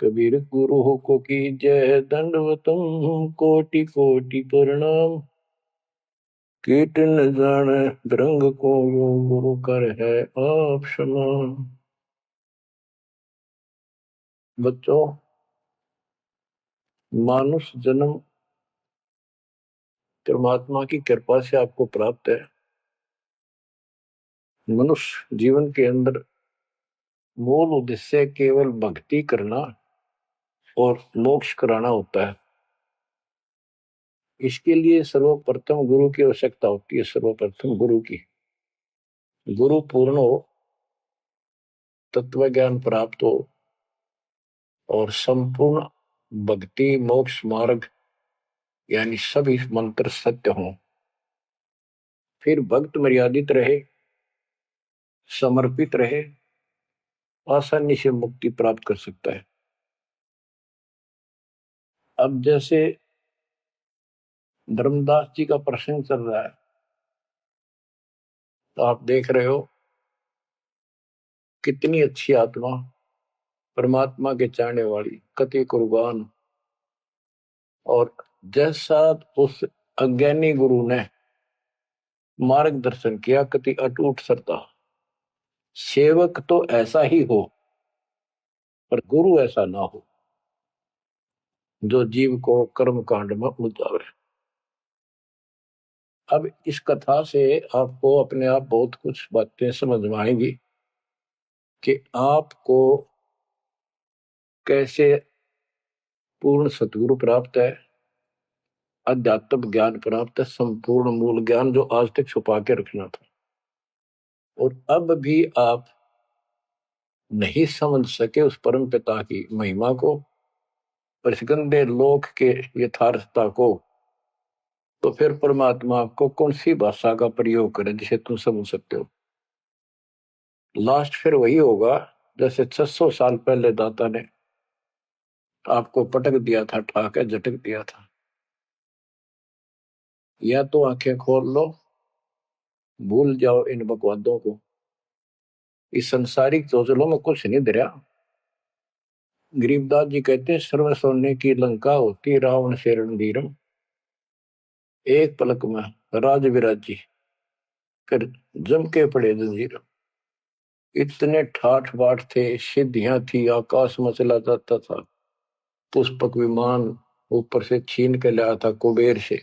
कबीर गुरु को कीजय दंडवतम कोटि कोटि प्रणाम। कीट न जाने रंग को यो गुरु कर है आप समान। बच्चों, मानुष जन्म परमात्मा की कृपा से आपको प्राप्त है। मनुष्य जीवन के अंदर मूल उद्देश्य केवल भक्ति करना और मोक्ष कराना होता है। इसके लिए सर्वप्रथम गुरु की आवश्यकता होती है। सर्वप्रथम गुरु की, गुरु पूर्ण हो, तत्व ज्ञान प्राप्त हो और संपूर्ण भक्ति मोक्ष मार्ग यानी सभी मंत्र सत्य हों। फिर भक्त मर्यादित रहे, समर्पित रहे, आसानी से मुक्ति प्राप्त कर सकता है। अब जैसे धर्मदास जी का प्रसंग चल रहा है, तो आप देख रहे हो कितनी अच्छी आत्मा, परमात्मा के चाहने वाली, कति कुर्बान। और जैसा उस अज्ञानी गुरु ने मार्गदर्शन किया, कति अटूट श्रद्धा। सेवक तो ऐसा ही हो, पर गुरु ऐसा ना हो जो जीव को कर्म कांड में उलझावे। अब इस कथा से आपको अपने आप बहुत कुछ बातें समझ में आएंगी कि आपको कैसे पूर्ण सतगुरु प्राप्त है, अध्यात्म ज्ञान प्राप्त है, संपूर्ण मूल ज्ञान जो आज तक छुपा के रखना था। और अब भी आप नहीं समझ सके उस परम पिता की महिमा को, परिस्कंदे लोक के यथार्थता को, तो फिर परमात्मा आपको कौन सी भाषा का प्रयोग करे जिसे तुम समझ सकते हो। लास्ट फिर वही होगा जैसे 600 साल पहले दाता ने आपको पटक दिया था, ठाके झटक दिया था। या तो आंखें खोल लो, भूल जाओ इन बकवादों को। इस संसारिक चोचलों में कुछ नहीं धरा। गरीबदास जी कहते हैं, सर्व सोने की लंका होती रावण से रणधीरम, एक पलक में राज विराजी कर जम के पड़े जंजीर। इतने ठाठ बाट थे, सिद्धियां थी, आकाश में चला जाता था, पुष्पक विमान ऊपर से छीन के लाया था कुबेर से,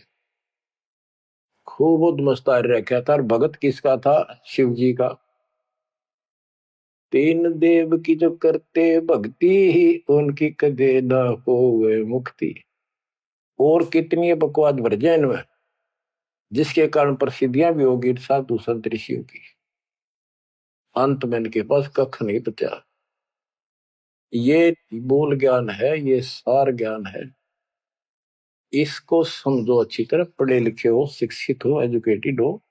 खूब उद्मस्तार रखा था। और भगत किसका था? शिव जी का। तीन देव की जो करते भक्ति ही उनकी कदे ना होवे मुक्ति। और कितनी बकवाद भर जाए इनमें, जिसके कारण प्रसिद्धियां भी होगी साधु संत ऋषियों की। अंत में इनके पास कख नहीं बचा। ये मूल ज्ञान है, ये सार ज्ञान है। इसको समझो अच्छी तरह, पढ़े लिखे हो, शिक्षित हो, एजुकेटेड हो।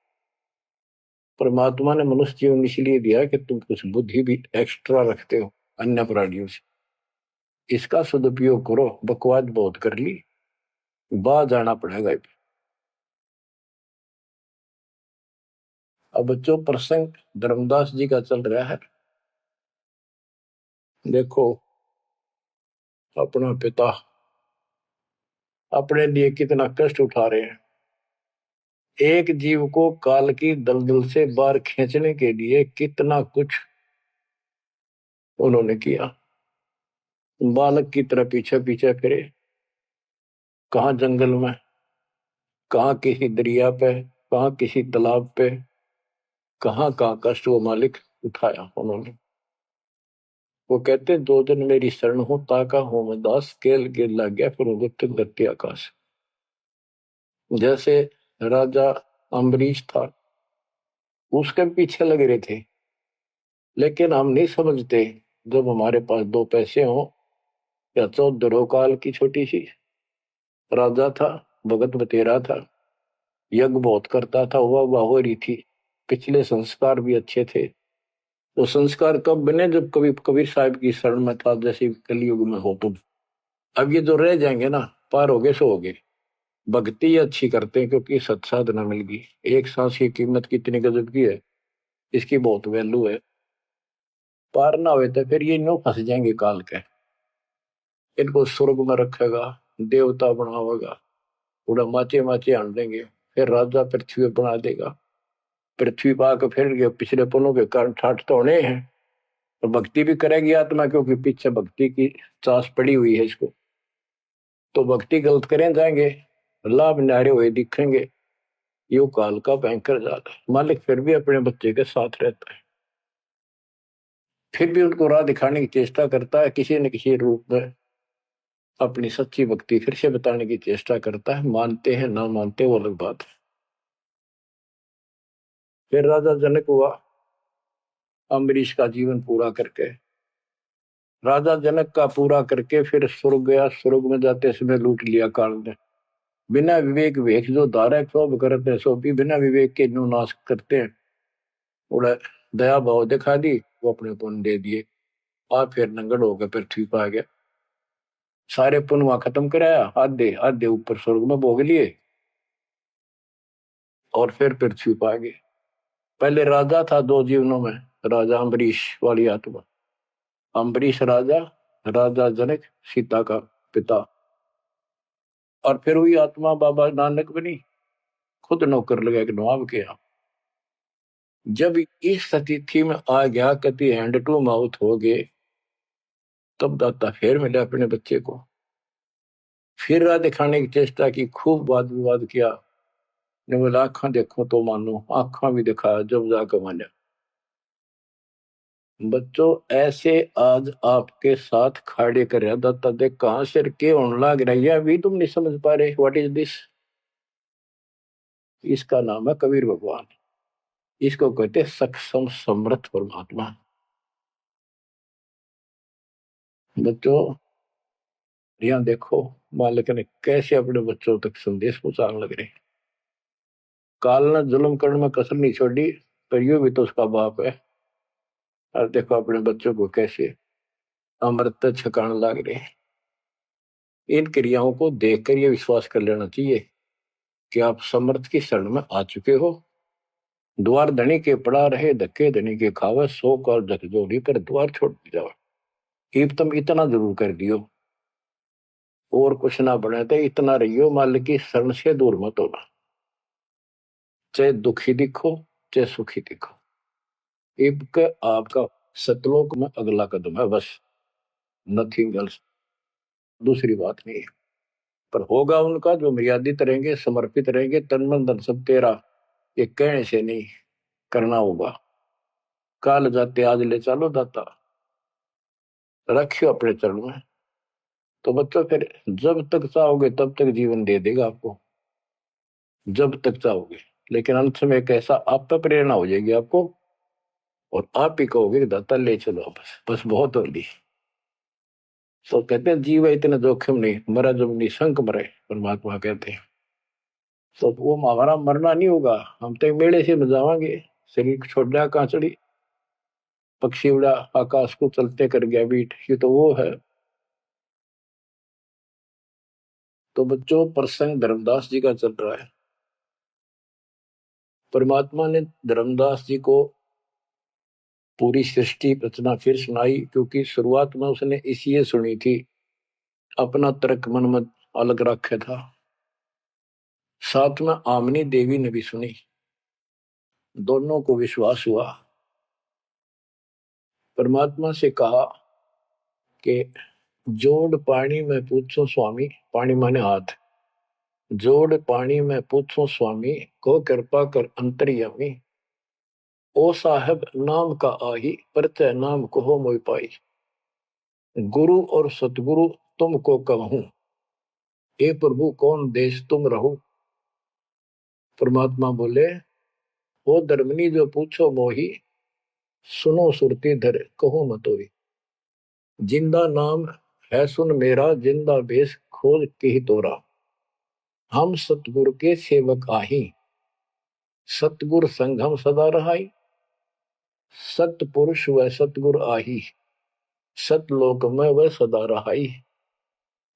परमात्मा ने मनुष्य जीवन इसलिए दिया कि तुम कुछ बुद्धि भी एक्स्ट्रा रखते हो अन्य प्राणियों से। इसका सदुपयोग करो। बकवाद बहुत कर ली, बाहर जाना पड़ेगा। अब बच्चों, प्रसंग धर्मदास जी का चल रहा है। देखो, अपना पिता अपने लिए कितना कष्ट उठा रहे हैं। एक जीव को काल की दलदल से बाहर खींचने के लिए कितना कुछ उन्होंने किया। बालक की तरह पीछे पीछे फिरे, कहाँ जंगल में, कहाँ किसी दरिया पे, कहाँ किसी तालाब पे, कहाँ कहाँ कष्ट वो मालिक उठाया उन्होंने। वो कहते, दो दिन मेरी शरण हो, ताका हो मैं दास, केल गिर लग गया फिर गुप्त धरती आकाश। जैसे राजा अम्बरीश था, उसके पीछे लग रहे थे। लेकिन हम नहीं समझते, जब हमारे पास दो पैसे हो या 14 काल की छोटी सी राजा था, भगत बतेरा था, यज्ञ बहुत करता था, वाह हो रही थी, पिछले संस्कार भी अच्छे थे। तो संस्कार कब बने? जब कभी कबीर साहब की शरण में था, जैसे कलयुग में हो तुम। अब ये जो रह जाएंगे ना, पार हो गए सो हो गए। भक्ति अच्छी करते हैं क्योंकि सत्साधना मिल गई। एक सांस की कीमत कितनी गजब की है, इसकी बहुत वैल्यू है। पार ना हुए तो फिर ये नो फंस जाएंगे काल के। इनको स्वर्ग में रखेगा, देवता बनावेगा, पूरा माचे माचे आन देंगे। फिर राजा पृथ्वी बना देगा। पृथ्वी पा के फिर ये पिछले पुलों के कारण ठाठ तो होने हैं। और भक्ति भी करेगी आत्मा, क्योंकि पीछे भक्ति की चास पड़ी हुई है इसको। तो भक्ति गलत करें जाएंगे, लाभ नारे हुए दिखेंगे। यो काल का भयंकर जाल है। मालिक फिर भी अपने बच्चे के साथ रहता है, फिर भी उनको राह दिखाने की चेष्टा करता है, किसी न किसी रूप में अपनी सच्ची भक्ति फिर से बताने की चेष्टा करता है। मानते हैं ना मानते वो अलग बात है। फिर राजा जनक हुआ अम्बरीश का जीवन पूरा करके। राजा जनक का पूरा करके फिर स्वर्ग गया। स्वर्ग में जाते समय लूट लिया काल ने। बिना विवेक वेख जो धारा क्षोभ करते हैं, सो भी बिना विवेक के नो नाश करते हैं। उड़ा दया भाव दिखा दी, वो अपने पुण्य दे दिए। और फिर नंगड़ होकर पृथ्वी पर आ गया। सारे पुण्य वहां खत्म कराया, आधे आधे ऊपर स्वर्ग में भोग लिए और फिर पृथ्वी पर आ गए। पहले राजा था दो जीवनों में, राजा अम्बरीश वाली आत्मा। अम्बरीश राजा, राजा जनक सीता का पिता। और फिर हुई आत्मा बाबा नानक बनी, खुद नौकर लगा के नवाब किया। जब इस स्थिति में आ गया, कति हैंड टू माउथ हो गए, तब दाता फिर मिले अपने बच्चे को। फिर राह दिखाने की चेष्टा की, खूब वाद विवाद किया। ने बोला आंखा देखो तो मानो, आंखा भी दिखाया जब जाकर माना। बच्चों ऐसे आज आपके साथ खड़े कर रहा दाता देख कहां से के होने लग रही है, अभी तुम नहीं समझ पा रहे। What is this? इसका नाम है कबीर भगवान। इसको कहते सक्षम समर्थ परमात्मा। बच्चों यहाँ देखो मालिक ने कैसे अपने बच्चों तक संदेश पहुंचाने लग रहे। काल ने जुल्म करने में कसर नहीं छोड़ी, पर यू भी तो उसका बाप है। और देखो अपने बच्चों को कैसे अमृत छकाने लग रहे। इन क्रियाओं को देखकर ये विश्वास कर लेना चाहिए कि आप समर्थ की शरण में आ चुके हो। द्वार धनी के पड़ा रहे, धक्के धनी के खावे, सो कर झकझोरी पर द्वार छोड़ जाओ। ईब तुम इतना जरूर कर दियो, और कुछ ना बने तो इतना रहियो, मालिक की शरण से दूर मत होना। चाहे दुखी दिखो चाहे सुखी दिखो, ईब के आपका सतलोक में अगला कदम है, बस नथिंग एल्स। दूसरी बात नहीं है। पर होगा उनका जो मर्यादित रहेंगे, समर्पित रहेंगे, तन मन धन सब तेरा, ये कहने से नहीं, करना होगा। काल जाते आज ले चलो दाता, रखियो अपने चरण में। तो बच्चों फिर जब तक चाहोगे तब तक जीवन दे देगा आपको, जब तक चाहोगे। लेकिन अंत में एक ऐसा आप पे प्रेरणा हो जाएगी आपको, और आप ही कहोगे कि दाता ले चलो, बस बस बहुत हो ली। तो कहते हैं जीव इतना जोखिम नहीं, मरा जब निशंक मरे, परमात्मा कहते हैं। तो वो हमारा मरना नहीं होगा, हम तो मेले से बजावांगे। शरीर छोड़ दिया कांचड़ी, पक्षी उड़ा आकाश को चलते कर गया बीट, ये तो वो है। तो बच्चों प्रसंग धर्मदास जी का चल रहा है। परमात्मा ने धर्मदास जी को पूरी सृष्टि रचना फिर सुनाई, क्योंकि शुरुआत में उसने इसलिए सुनी थी, अपना तर्क मन में अलग रखा था। साथ में आमनी देवी ने भी सुनी, दोनों को विश्वास हुआ। परमात्मा से कहा कि जोड़ पानी में पूछो स्वामी, पानी माने हाथ, जोड़ पानी में पूछो स्वामी, को कृपा कर अंतर्यामी। ओ साहब नाम का आही, परतः नाम कहो मोय पाई। गुरु और सतगुरु तुमको कहूं, हे प्रभु कौन देश तुम रहो। परमात्मा बोले, ओ धर्मनी जो पूछो मोही, सुनो सुरती धर कहो मतोई। जिंदा नाम है सुन मेरा, जिंदा बेस खोज के ही तोरा। हम सतगुरु के सेवक आही, सतगुर संग हम सदा रहाई। सतपुरुष व सतगुर आही, सतलोक में वह सदा रहाई।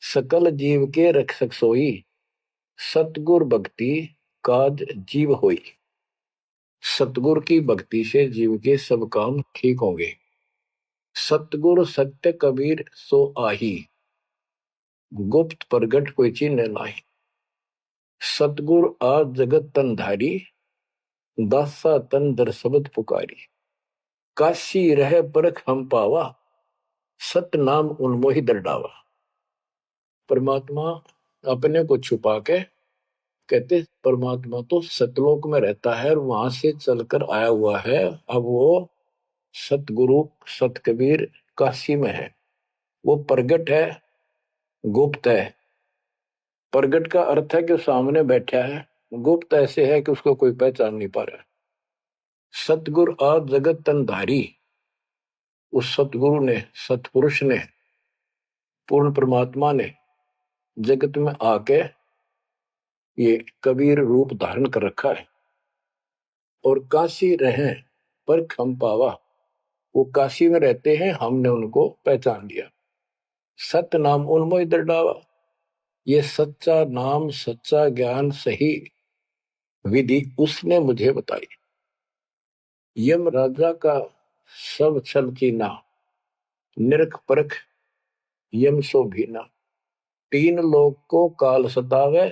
सकल जीव के रक्षक सोई, सतगुर भक्ति काज जीव होई। सतगुर की भक्ति से जीव के सब काम ठीक होंगे। सतगुर सत्य कबीर सो आही, गुप्त प्रगट कोई चिन्ह नाही। सतगुर आज जगत तन धारी, दासा तन दर शब्द पुकारी। काशी रह परख हम पावा, सत नाम उन्मोहि दर डावा। परमात्मा अपने को छुपा के कहते परमात्मा तो सतलोक में रहता है और वहां से चलकर आया हुआ है। अब वो सतगुरु सत कबीर काशी में है। वो प्रगट है, गुप्त है। प्रगट का अर्थ है कि सामने बैठा है, गुप्त ऐसे है कि उसको कोई पहचान नहीं पा रहा। सतगुरु आज जगत तन धारी, उस सतगुरु ने, सतपुरुष ने, पूर्ण परमात्मा ने जगत में आके ये कबीर रूप धारण कर रखा है। और काशी रहे पर खम पावा, वो काशी में रहते हैं, हमने उनको पहचान लिया। सत नाम उन्मोहि दर डावा, ये सच्चा नाम, सच्चा ज्ञान, सही विधि उसने मुझे बताई। यम राजा का सब छल कीना, निरख परख यम सो भीना। तीन लोग को काल सतावे,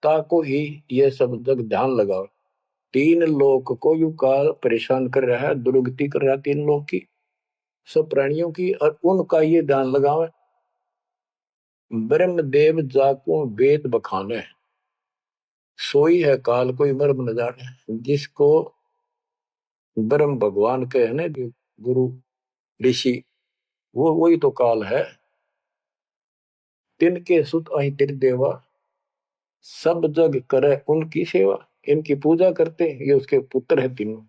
ताको ही ये सब जग ध्यान लगाओ। तीन लोग को यू काल परेशान कर रहा है, दुर्गति कर रहा है तीन लोग की, सब प्राणियों की, और उनका ये ध्यान लगावे। ब्रह्मदेव जाको वेद बखाने, सोई है काल कोई मर्म न जाने। जिसको ब्रह्म भगवान के है ना, गुरु ऋषि, वो वही तो काल है। तिनके सुत अहि तिर देवा, सब जग करे उनकी सेवा। इनकी पूजा करते, ये उसके पुत्र है तीनों।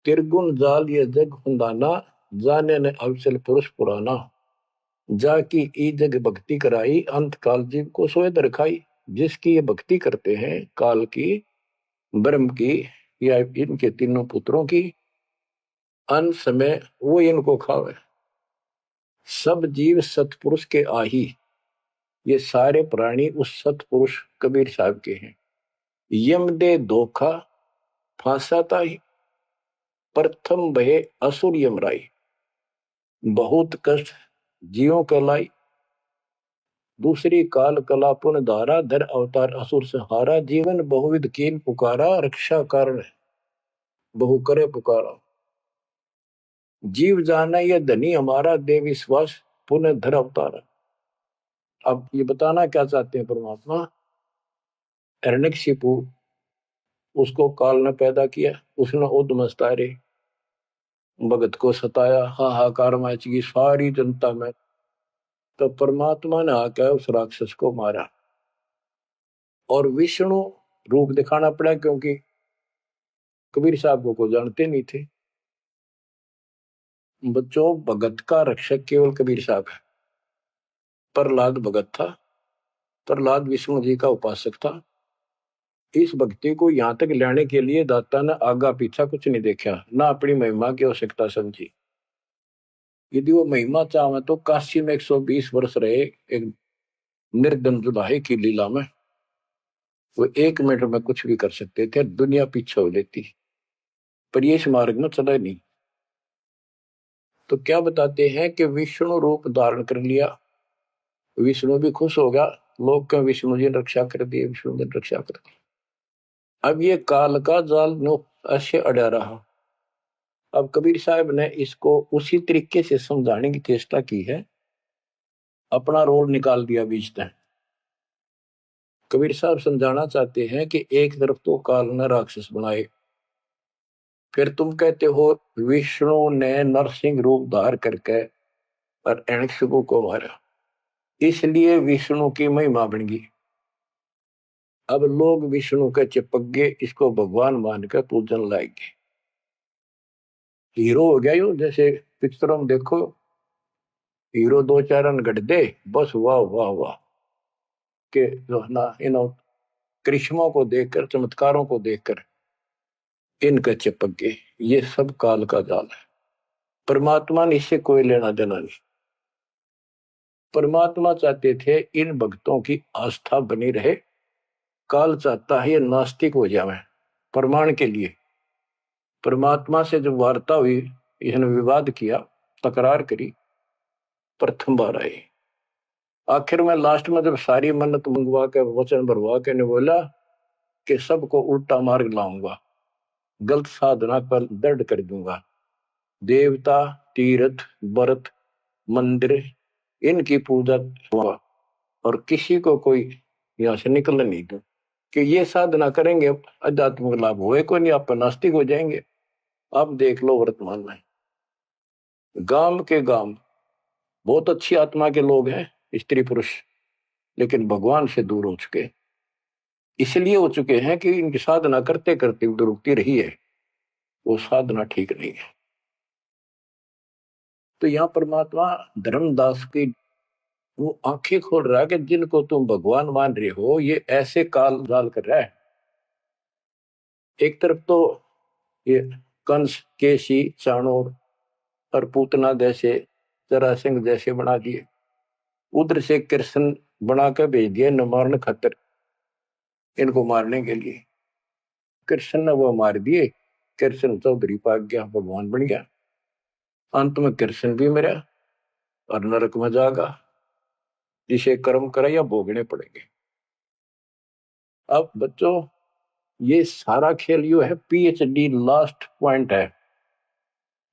तिरगुण जाल ये जग हुंदाना, जाने ने अवचल पुरुष पुराना। जाकी ई जग भक्ति कराई, अंत काल जीव को सोए दर खाई। जिसकी ये भक्ति करते हैं, काल की, ब्रह्म की, या इनके तीनों पुत्रों की, अंत समय वो इनको खावे। सब जीव सतपुरुष के आही, ये सारे प्राणी उस सतपुरुष कबीर साहब के हैं। यम दे धोखा फांसाता ही, प्रथम भय असुर यमराई। बहुत कष्ट जीवों के लाई, दूसरी काल कला पुन धारा। धर अवतार असुर से हारा, जीवन बहुविध कीन पुकारा। रक्षा कारण बहु करे पुकारा। जीव जाना ये धनी हमारा, दे विश्वास पुनः धर अवतारा। अब ये बताना क्या चाहते हैं परमात्मा। हिरण्यकशिपु, उसको काल ने पैदा किया, उसने उद्मस्तारे भगत को सताया, हाहाकार मची सारी जनता में। तो परमात्मा ने आकर उस राक्षस को मारा और विष्णु रूप दिखाना पड़ा, क्योंकि कबीर साहब को जानते नहीं थे। बच्चों, भगत का रक्षक केवल कबीर साहब है। प्रहलाद भगत था, प्रहलाद विष्णु जी का उपासक था। इस भक्ति को यहां तक लाने के लिए दाता ने आगा पीछा कुछ नहीं देखा, ना अपनी महिमा की आवश्यकता समझी। यदि वो महिमा चाहे तो काशी में 120 वर्ष रहे एक निर्धन जुलाहे की लीला में, वो 1 मिनट में कुछ भी कर सकते थे, दुनिया पीछे हो लेती। पर ये इस मार्ग में चला नहीं। तो क्या बताते हैं कि विष्णु रूप धारण कर लिया, विष्णु भी खुश हो गया। लोग का विष्णु जी ने रक्षा कर दी, विष्णु जी ने रक्षा कर दी। अब ये काल का जाल नो ऐसे अड़ा रहा। अब कबीर साहब ने इसको उसी तरीके से समझाने की चेष्टा की है, अपना रोल निकाल दिया बीच में। कबीर साहब समझाना चाहते हैं कि एक तरफ तो काल ने राक्षस बनाए, फिर तुम कहते हो विष्णु ने नरसिंह रूप धार करके और हिरण्यकशिपु को मारा, इसलिए विष्णु की महिमा बन गई। अब लोग विष्णु के चिपक गए, इसको भगवान मानकर पूजन लाएंगे। हीरो हो गया यूं, जैसे पिक्चरों में देखो हीरो 2-4 रन गढ़ दे, बस वाह वाह वाह के जो ना इन करिश्मों को देखकर, चमत्कारों को देखकर इनका चिपक गए। ये सब काल का जाल है, परमात्मा ने इससे कोई लेना देना नहीं। परमात्मा चाहते थे इन भक्तों की आस्था बनी रहे। काल चाहता है ये नास्तिक हो जाए प्रमाण के लिए। परमात्मा से जब वार्ता हुई, इसने विवाद किया, तकरार करी, प्रथम बार आए। आखिर में लास्ट में जब सारी मन्नत मंगवा के वचन भरवा के ने बोला कि सबको उल्टा मार्ग लाऊंगा, गलत साधना पर दृढ़ कर दूंगा, देवता, तीर्थ, व्रत, मंदिर, इनकी पूजा हुआ और किसी को कोई यहां से निकलने नहीं दूं, कि ये साधना करेंगे आध्यात्मिक लाभ होए को नहीं, आप नास्तिक हो जाएंगे। आप देख लो वर्तमान में गांव के गांव बहुत अच्छी आत्मा के लोग हैं, स्त्री पुरुष, लेकिन भगवान से दूर हो चुके, इसलिए हो चुके हैं कि इनकी साधना करते करते दुरुक्ति रही है, वो साधना ठीक नहीं है। तो यहाँ परमात्मा धर्मदास की वो आंखें खोल रहा है कि जिनको तुम भगवान मान रहे हो ये ऐसे काल जाल कर रहा है। एक तरफ तो ये कंस, केसी, चाणोर और पूतना जैसे, जरासिंह जैसे बना दिए, उधर से कृष्ण बना कर भेज दिए नमारण खतर, इनको मारने के लिए। कृष्ण ने वो मार दिए, कृष्ण चौधरी पाक गया, भगवान बन गया। अंत में कृष्ण भी मरा और नरक में जागा, जिसे कर्म करे या भोगने पड़ेंगे। अब बच्चों ये सारा खेल यू है, पीएचडी लास्ट पॉइंट है।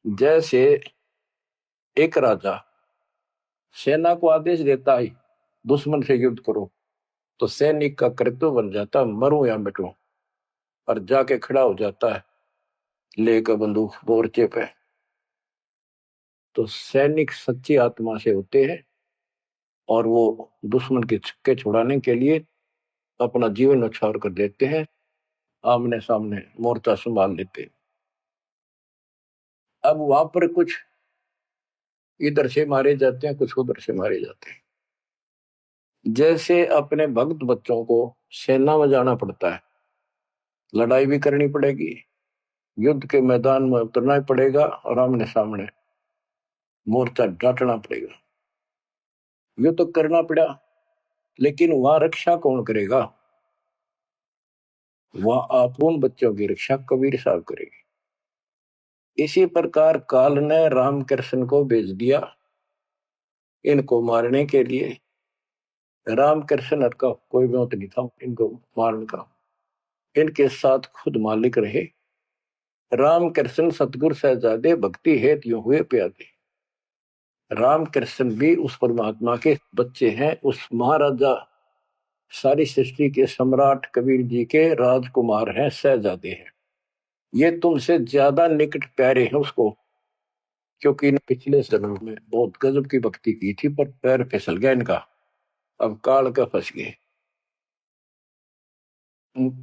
जैसे एक राजा सेना को आदेश देता है दुश्मन से युद्ध करो, तो सैनिक का कर्तव्य बन जाता मरूं या मिटूं, और जाके खड़ा हो जाता है लेकर बंदूक मोर्चे पे। तो सैनिक सच्ची आत्मा से होते हैं और वो दुश्मन के छक्के छुड़ाने के लिए अपना जीवन न्यौछावर कर देते हैं, आमने सामने मोर्चा संभाल लेते हैं। अब वहां पर कुछ इधर से मारे जाते हैं, कुछ उधर से मारे जाते हैं। जैसे अपने भक्त बच्चों को सेना में जाना पड़ता है, लड़ाई भी करनी पड़ेगी, युद्ध के मैदान में उतरना ही पड़ेगा और आमने सामने मोर्चा डांटना पड़ेगा। ये तो करना पड़ा, लेकिन वहां रक्षा कौन करेगा? वहां आप उन बच्चों की रक्षा कबीर साहब करेंगे। इसी प्रकार काल ने राम कृष्ण को भेज दिया इनको मारने के लिए। राम कृष्ण का कोई मौत नहीं था इनको मारने का, इनके साथ खुद मालिक रहे। राम कृष्ण सतगुरु सहजादे भक्ति हेत यूं हुए प्यादे। राम कृष्ण भी उस परमात्मा के बच्चे हैं, उस महाराजा सारी सृष्टि के सम्राट कबीर जी के राजकुमार हैं, सहजादे हैं। ये तुमसे ज्यादा निकट प्यारे हैं उसको, क्योंकि पिछले जन्म में बहुत गजब की भक्ति की थी, पर पैर फिसल गया इनका, अब काल का फंस गए।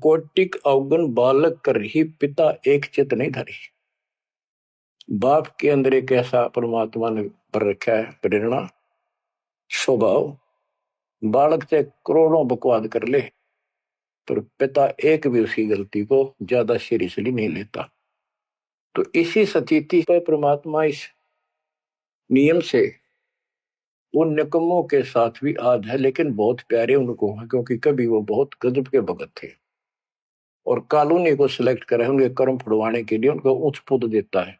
कोटिक अवगुण बालक कर ही पिता एक चित नहीं धरी। बाप के अंदर एक ऐसा परमात्मा ने पर रखा है प्रेरणा, स्वभाव, बालक से करोड़ों बकवाद कर ले पर पिता एक भी उसकी गलती को ज्यादा सीरियसली नहीं लेता। तो इसी स्थिति पर परमात्मा इस नियम से उन निकमों के साथ भी आज है, लेकिन बहुत प्यारे उनको हैं, क्योंकि कभी वो बहुत गजब के भगत थे और कॉलोनी को सिलेक्ट करे उनके कर्म फुड़वाने के लिए, उनको उच्च पद देता है।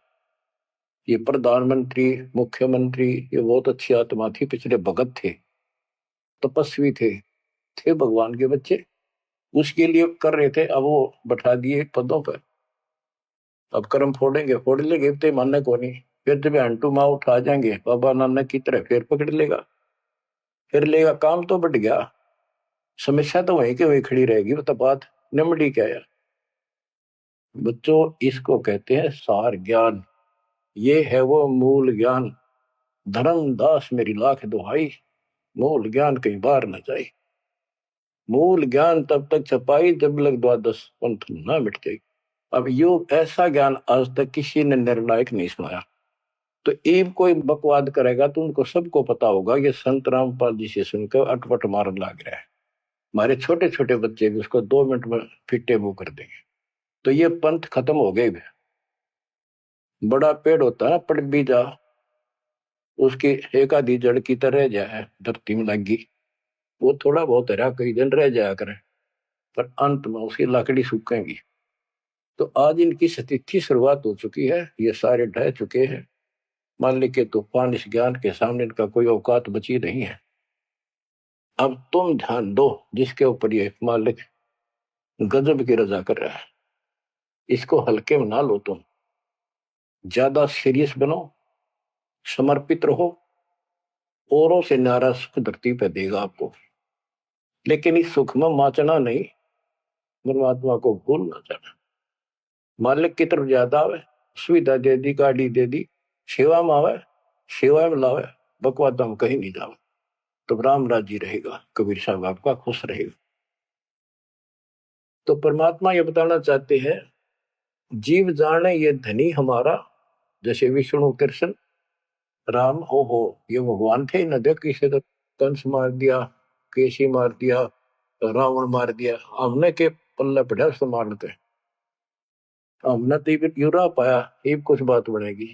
ये प्रधानमंत्री, मुख्यमंत्री, ये बहुत अच्छी आत्मा थी, पिछले भगत थे, तपस्वी थे भगवान के बच्चे, उसके लिए कर रहे थे। अब वो बैठा दिए पदों पर, अब कर्म फोड़ेंगे, फोड़ लेंगे, तो मानने को नहीं। फिर जब हंटू माँ उठा जाएंगे बाबा नानक की तरह, फिर पकड़ लेगा, फिर लेगा। काम तो बढ़ गया, समस्या तो वहीं के वहीं खड़ी रहेगी। वो तो बात निमड़ी क्या है बच्चों, इसको कहते हैं सार ज्ञान। ये है वो मूल ज्ञान। धर्मदास मेरी लाख दुहाई, मूल ज्ञान कहीं बार न जाए। मूल ज्ञान तब तक छपाई जब लग द्वादश पंथ ना मिट जाए। अब यो ऐसा ज्ञान आज तक किसी ने निर्णायक नहीं सुनाया। तो एक कोई बकवाद करेगा तो उनको सबको पता होगा ये संत रामपाल जी से सुनकर अटपट मारन लग रहा है। हमारे छोटे छोटे बच्चे भी उसको 2 मिनट में फिटे मुंह कर देंगे। तो ये पंथ खत्म हो गए। बड़ा पेड़ होता है ना, पड़ भी जा, उसकी एक आधी जड़ की तरह जाए धरती में लगी, वो थोड़ा बहुत हरा कई दिन रह जाया करे, पर अंत में उसकी लकड़ी सूखेगी। तो आज इनकी स्थिति शुरुआत हो चुकी है, ये सारे ढह चुके हैं। मान ली के तूफान इस ज्ञान के सामने इनका कोई औकात बची नहीं है। अब तुम ध्यान दो जिसके ऊपर ये मालिक गजब की रजा कर रहा है, इसको हल्के में ना लो, तुम ज्यादा सीरियस बनो, समर्पित रहो। औरों से न्यारा सुख धरती पे देगा आपको, लेकिन इस सुख में माचना नहीं, परमात्मा को भूल ना जाना। मालिक की तरफ ज्यादा आवे, सुविधा दे दी, गाड़ी दे दी, सेवा में आवे, सेवा में लावे, बकवाद हम कहीं नहीं जावे, तो राम राजी रहेगा, कबीर साहब आपका खुश रहेगा। तो परमात्मा ये बताना चाहते हैं, जीव जाने ये धनी हमारा, जैसे विष्णु कृष्ण राम हो ये भगवान थे न, देख किसी तो कंस मार दिया, केसी मार दिया, रावण मार दिया, हमने के पल्ले पड़ा उसको मारते, हमने तो ये यूरा पाया, ये कुछ बात बनेगी।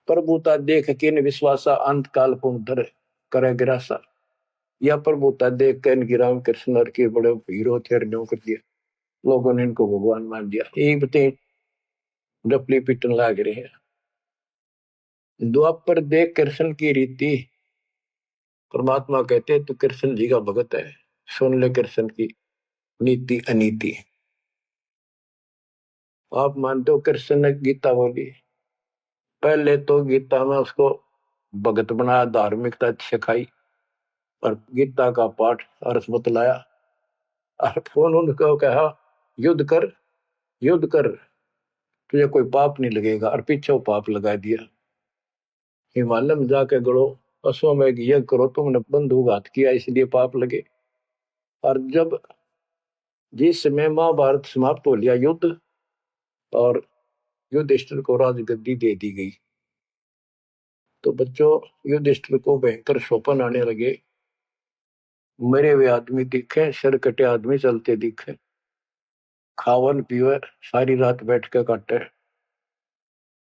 प्रभुता देख के न विश्वासा, अंत काल पुनधर करे गिरासा, या प्रभुता देख के इनकी राम कृष्ण के बड़े हीरो थे, कर दिया, लोगों ने इनको भगवान मान दिया। यही बते डपली पिटन लाग रहे हैं। द्वापर देख कृष्ण की रीति, परमात्मा कहते तू कृष्ण जी का भगत है, सुन ले कृष्ण की नीति अनीति। आप मानते हो कृष्ण ने गीता बोली, पहले तो गीता में उसको भगत बनाया, धार्मिकता सिखाई, और गीता का पाठ अर्थ बतलाया, और फोन उनको कहा युद्ध कर, युद्ध कर, तुझे कोई पाप नहीं लगेगा, और पीछे वो पाप लगा दिया। हिमालय में जाके गड़ो, अश्वमेघ यज्ञ करो, तुमने बंधुघात किया इसलिए पाप लगे। और जब जिस समय महाभारत समाप्त हो लिया युद्ध, और युधिष्ठिर को राजगद्दी दे दी गई, तो बच्चों युधिष्ठिर को भयंकर शोपन आने लगे, मरे हुए आदमी दिखे, सिर कटे आदमी चलते दिखे, खावन पीवे सारी रात बैठ के काटे।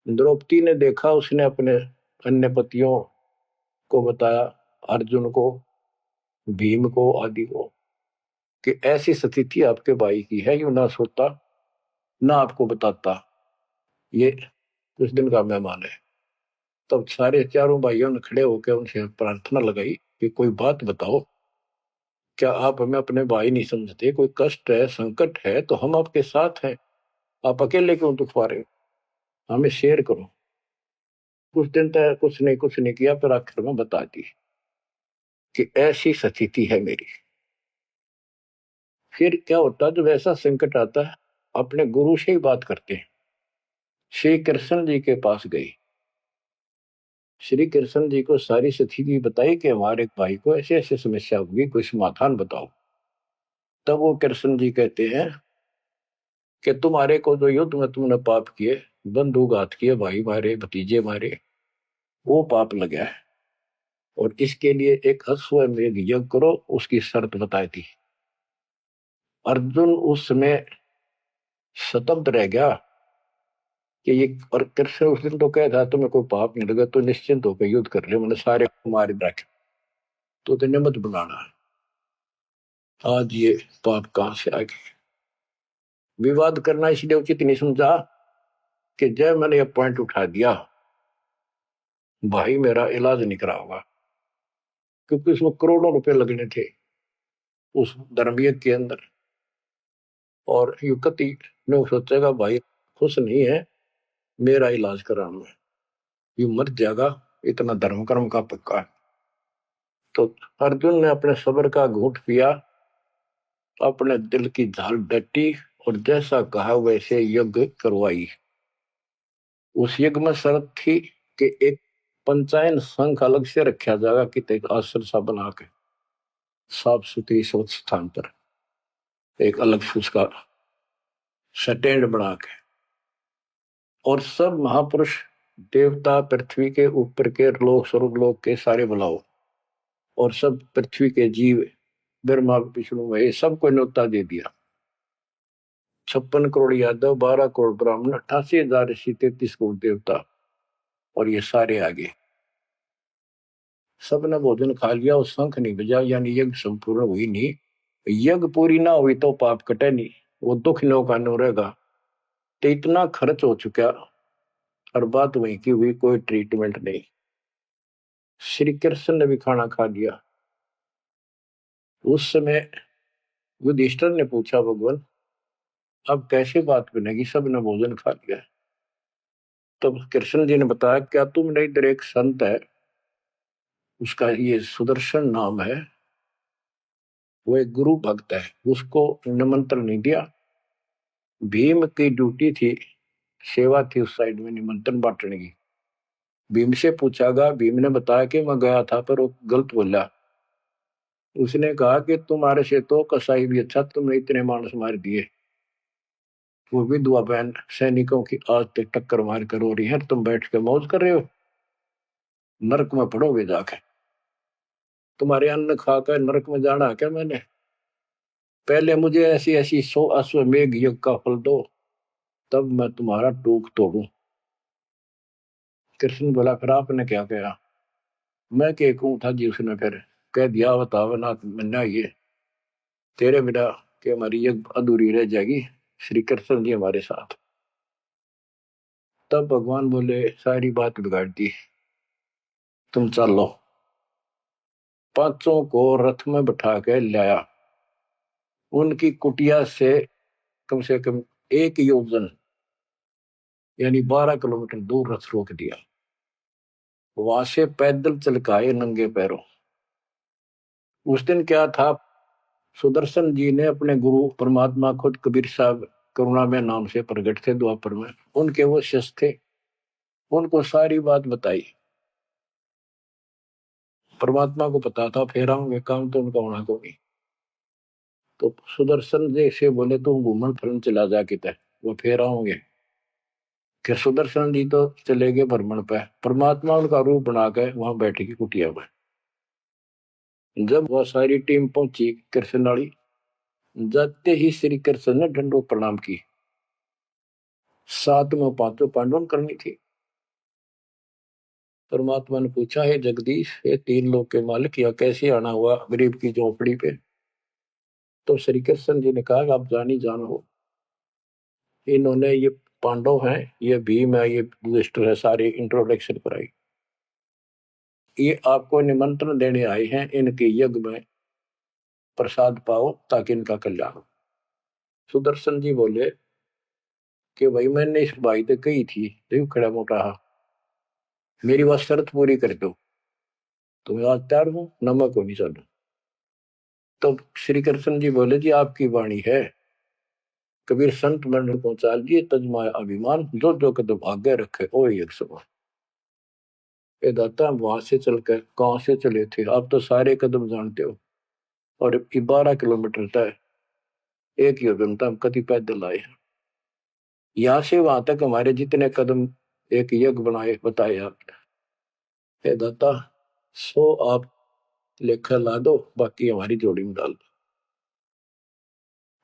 द्रौपदी ने देखा, उसने अपने अन्य पतियों को बताया, अर्जुन को, भीम को, आदि को, कि ऐसी स्थिति आपके भाई की है, यू ना सोता ना आपको बताता, ये कुछ दिन का मेहमान है। तब सारे चारों भाइयों ने खड़े होकर उनसे प्रार्थना लगाई कि कोई बात बताओ, क्या आप हमें अपने भाई नहीं समझते, कोई कष्ट है, संकट है तो हम आपके साथ हैं, आप अकेले क्यों दुख पा रहे हो, हमें शेयर करो। कुछ दिन तक कुछ नहीं किया, फिर आखिर में बता दी कि ऐसी स्थिति है मेरी। फिर क्या होता है, जब ऐसा संकट आता है, अपने गुरु से ही बात करते हैं। श्री कृष्ण जी के पास गई, श्री कृष्ण जी को सारी स्थिति बताई कि हमारे भाई को ऐसे ऐसे समस्या होगी, कोई समाधान बताओ। तब वो कृष्ण जी कहते हैं कि तुम्हारे को जो युद्ध में तुमने पाप किए, बंधुघात किए, भाई मारे, भतीजे मारे, वो पाप लगा है, और इसके लिए एक अश्वमेध यज्ञ करो, उसकी शर्त बताई थी। अर्जुन उस समय स्तब्ध रह गया कि ये, और कृष्ण उस दिन तो कह था तुम्हें कोई पाप नहीं लगा तो निश्चिंत होकर युद्ध कर ले, मैंने सारे मार रखे, तो तेने मत बनाना। आज ये पाप कहां से आ गए। विवाद करना इसलिए उचित नहीं समझा कि जब मैंने ये पॉइंट उठा दिया, भाई मेरा इलाज नहीं करा होगा, क्योंकि उसमें करोड़ों रुपए लगने थे उस धर्मयज्ञ के अंदर, और युवती ने सोचेगा भाई खुश नहीं है, मेरा इलाज कराऊंगा, ये मर जाएगा, इतना धर्म कर्म का पक्का है। तो अर्जुन ने अपने सब्र का घूंट पिया, अपने दिल की झाल डटी, और जैसा कहा वैसे यज्ञ करवाई। उस यज्ञ में शर्त थी कि एक पंचायन संघ अलग से रखा जाएगा, कि एक आश्रम सा बना के साफ सुथरी स्वच्छ स्थान पर एक अलग से उसका स्टैंड बना के, और सब महापुरुष देवता पृथ्वी के ऊपर के लोग, स्वर्ग लोग के सारे बुलाओ, और सब पृथ्वी के जीव, ब्रह्मा विष्णु महेश, सबको न्योता दे दिया। 56 करोड़ यादव, 12 करोड़ ब्राह्मण, 88,000 ऋषि, 33 करोड़ देवता, और ये सारे आगे। सबने भोजन खा लिया, और शंख नहीं बजा, यानी यज्ञ संपूर्ण हुई नहीं। यज्ञ पूरी ना हुई तो पाप कटे नहीं, वो दुख नो का नो रहेगा। तो इतना खर्च हो चुका, और बात वही की हुई, कोई ट्रीटमेंट नहीं। श्री कृष्ण ने भी खाना खा लिया, उस समय युधिष्ठिर ने पूछा, भगवान अब कैसे बात बनेगी, सबने भोजन खा लिया। तब कृष्ण जी ने बताया, क्या तुमने इधर एक संत है, उसका ये सुदर्शन नाम है, वो एक गुरु भक्त है, उसको निमंत्रण नहीं दिया। भीम की ड्यूटी थी, सेवा थी उस साइड में निमंत्रण बांटने की। भीम से पूछागा, भीम ने बताया कि मैं गया था पर वो गलत बोला। उसने कहा कि तुम्हारे से तो कसाई भी अच्छा, तुमने इतने मानस मार दिए, वो विधवा बहन सैनिकों की आज तक टक्कर मार कर हो रही है, तुम बैठ के मौज कर रहे हो, नरक में पड़ोगे जाके, तुम्हारे अन्न खाकर नरक में जाना क्या मैंने, पहले मुझे ऐसी ऐसी 100 अश्वमेघ यज्ञ का फल दो, तब मैं तुम्हारा टूक तोड़ू। कृष्ण बोला, फिर आपने क्या कहा। मैं के कहूं था जी, उसने फिर कह दिया, बताओ ना मन्ना, ये तेरे बिना कि हमारी यज्ञ अधूरी रह जाएगी, श्री कृष्ण जी हमारे साथ। तब भगवान बोले, सारी बात बिगाड़ दी, तुम चलो। पांचों को रथ में बैठा के लाया, उनकी कुटिया से कम 1 योजन यानी 12 किलोमीटर दूर रथ रोक दिया। वहां से पैदल चल के आए नंगे पैरों। उस दिन क्या था, सुदर्शन जी ने अपने गुरु परमात्मा खुद कबीर साहब करुणा में नाम से प्रकट थे द्वापर में, उनके वो शिष्य थे, उनको सारी बात बताई। परमात्मा को पता था फेर आऊंगे, काम तो उनका होना को नहीं। तो सुदर्शन जी से बोले, तुम घूमन फिरन चला जा किते, वो फेर आऊंगे। कि सुदर्शन जी तो चले गए भ्रमण पे, परमात्मा उनका रूप बना के वहां बैठेगी कुटिया में। जब वह सारी टीम पहुंची कृष्ण वाली, जाते ही श्री कृष्ण ने दंडोत प्रणाम की। साथ में पांचों पांडवों करनी थी। परमात्मा ने पूछा, है जगदीश, ये 3 लोक के मालिक, या कैसे आना हुआ गरीब की झोपड़ी पे। तो श्री कृष्ण जी ने कहा, आप जानी जान हो, इन्होंने ये पांडव हैं, ये भीम है, ये युधिष्ठिर है, सारी इंट्रोडक्शन कराई। ये आपको निमंत्रण देने आए हैं, इनके यज्ञ में प्रसाद पाओ ताकि इनका कल्याण हो। सुदर्शन जी बोले कि भाई मैंने इस भाई तो कही थी, देव खड़ा मोटा, मेरी बात शर्त पूरी कर दो, तो मैं आज तैयार हूं, नमक को नहीं चलू। तो श्री कृष्ण जी बोले, जी आपकी वाणी है, कबीर संत मंडल पहुंचा दिए, तजमाया अभिमान, जो जो कदम आगे रखे ओ एक समान। ये दाता वहां से चलकर कहां से चले थे, आप तो सारे कदम जानते हो, और 12 किलोमीटर तय, 1 योजन तक कति पैदल आए हैं। यहां से वहां तक हमारे जितने कदम एक यज्ञ बनाए बताए आपने। हे दाता 100 आप लेखा ला दो, बाकी हमारी जोड़ी में डाल दो।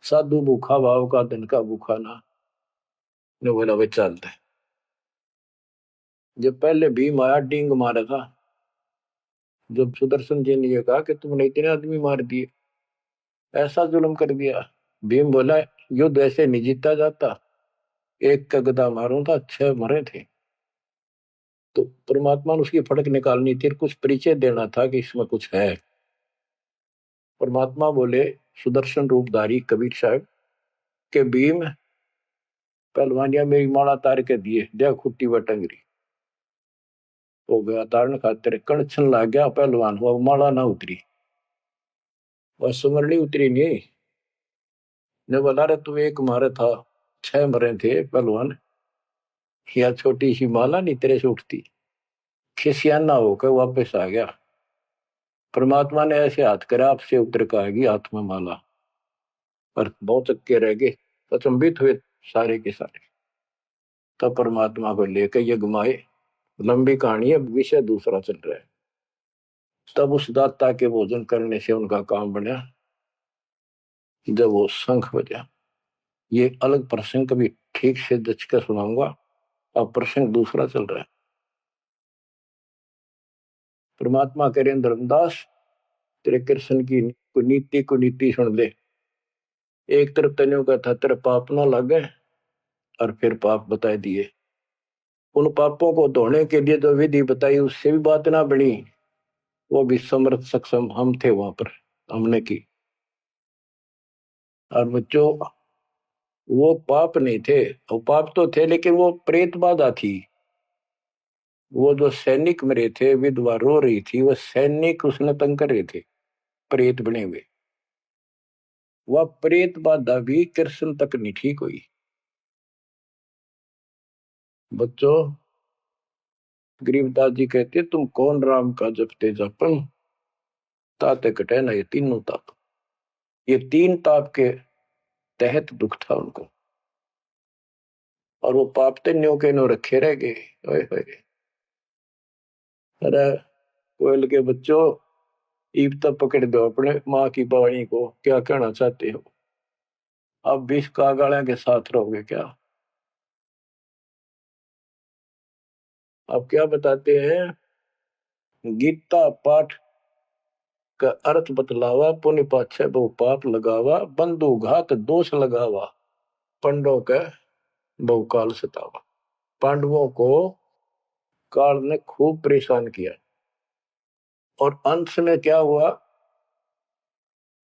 साधु भूखा भाव का, धन का भूखा ना। ने बोला, वे चलते। जब पहले भीम आया डींग मारा था, जब सुदर्शन जी ने ये कहा कि तुमने इतने आदमी मार दिए, ऐसा जुल्म कर दिया, भीम बोला, युद्ध ऐसे नहीं जीता जाता, एक का गदा मारूं था 6 मरे थे। तो परमात्मा ने उसकी फड़क निकालनी थी, कुछ परिचय देना था कि इसमें कुछ है। परमात्मा बोले, सुदर्शन रूपधारी कबीर साहब के भीम पहलवानिया मेरी माला तार के दिए, देख खुट्टी व टंगरी हो गया तारण खातिर, कणछन लाग गया पहलवान हुआ, माला ना उतरी, वह सुमरनी उतरी नहीं। ने बोला, रे तू एक मारे था 6 मरे थे पहलवान, या छोटी सी माला नहीं तेरे से उठती। खिसियाना होकर वापस आ गया। परमात्मा ने ऐसे हाथ करा, आपसे उतर का आएगी हाथ में माला, पर बहुत चक्के रह गए, अचंभित हुए सारे के सारे। तब परमात्मा को लेकर ये घुमाए, लंबी कहानी है, विषय दूसरा चल रहा है। तब उस दाता के भोजन करने से उनका काम बना, जब वो शंख बजा। ये अलग प्रसंग कभी ठीक से जच कर सुनाऊंगा, अब प्रसंग दूसरा चल रहा है। परमात्मा करें धर्मदास, तेरे कृष्ण की कुनीति कुनीति सुन ले। एक तरफ तनियों का था, तेरे पाप ना लगे, और फिर पाप बताए दिए। उन पापों को धोने के लिए जो विधि बताई, उससे भी बात ना बनी, वो भी समर्थ सक्षम हम थे वहां पर, हमने की। और बच्चों वो पाप नहीं थे, वो पाप तो थे लेकिन वो प्रेत बाधा थी। वो जो सैनिक मरे थे, विधवा रो रही थी, वो सैनिक उसने तंग कर रहे थे, प्रेत बने हुए। वह प्रेत बाधा भी कृष्ण तक नहीं ठीक हुई। बच्चों गरीबदास जी कहते तुम कौन राम का जपते जपन, ताते कटे ना ये तीनों ताप। ये तीन ताप के तहत दुख था उनको, और वो पाप ते न्यो के न्यो रखे रह गए। ओए होए। अरे कोयल के बच्चों, ईब तक पकड़ दो अपने माँ की वाणी को, क्या कहना चाहते हो? अब विष का गाड़ा के साथ रहोगे क्या? अब क्या बताते हैं? गीता पाठ का अर्थ बतलावा, पुण्य पाछे बहु पाप लगावा, बंधु घात दोष लगावा, पंडों के बहु काल सतावा। पांडवों को काल ने खूब परेशान किया, और अंत में क्या हुआ?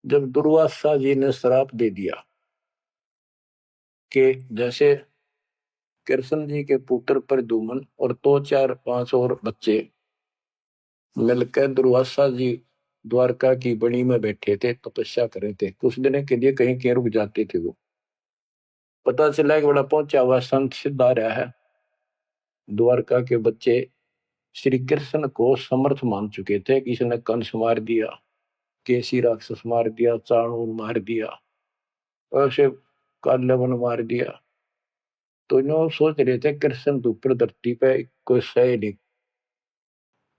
जब दुर्वासा जी ने श्राप दे दिया कि जैसे कृष्ण जी के पुत्र प्रद्युम्न और दो चार पांच और बच्चे मिलकर दुर्वासा जी द्वारका की बनी में बैठे थे, तपस्या कर रहे थे, कुछ दिन के लिए कहीं कहीं रुक जाते थे। वो पता चला कि बड़ा पहुंचा हुआ संत सिद्ध आ रहा है। द्वारका के बच्चे श्री कृष्ण को समर्थ मान चुके थे। किसी ने कंस मार दिया, केसी राक्षस मार दिया, चाणूर मार दिया, ऐसे काल्यवन मार दिया। तो इन्होंने सोच रहे थे कृष्ण तो ऊपर धरती पे कोई सही नहीं।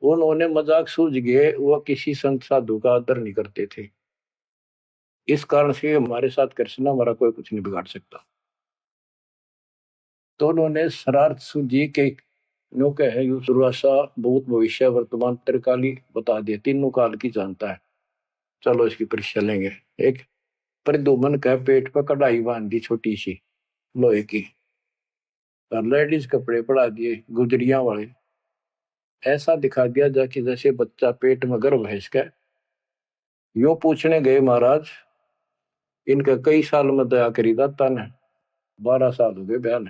उन्होंने मजाक सूझ गए, वह किसी संत साधु का आदर नहीं करते थे। इस कारण से हमारे साथ कृष्ण हमारा कोई कुछ नहीं बिगाड़ सकता। तो उन्होंने शरारत सूझी के नो कहे दुर्वासा भूत भविष्य वर्तमान त्रिकाली बता दिए, तीनों काल की जानता है, चलो इसकी परीक्षा लेंगे। एक प्रद्युम्न का पेट पर कढ़ाई बांध दी छोटी सी लोहे की, और लेडीज कपड़े पड़ा दिए गुजरिया वाले, ऐसा दिखा दिया जाके जैसे बच्चा पेट में गर्भ है इसका। यो पूछने गए महाराज इनका कई साल में दया करी दाता ने, 12 साल हो गए बयान।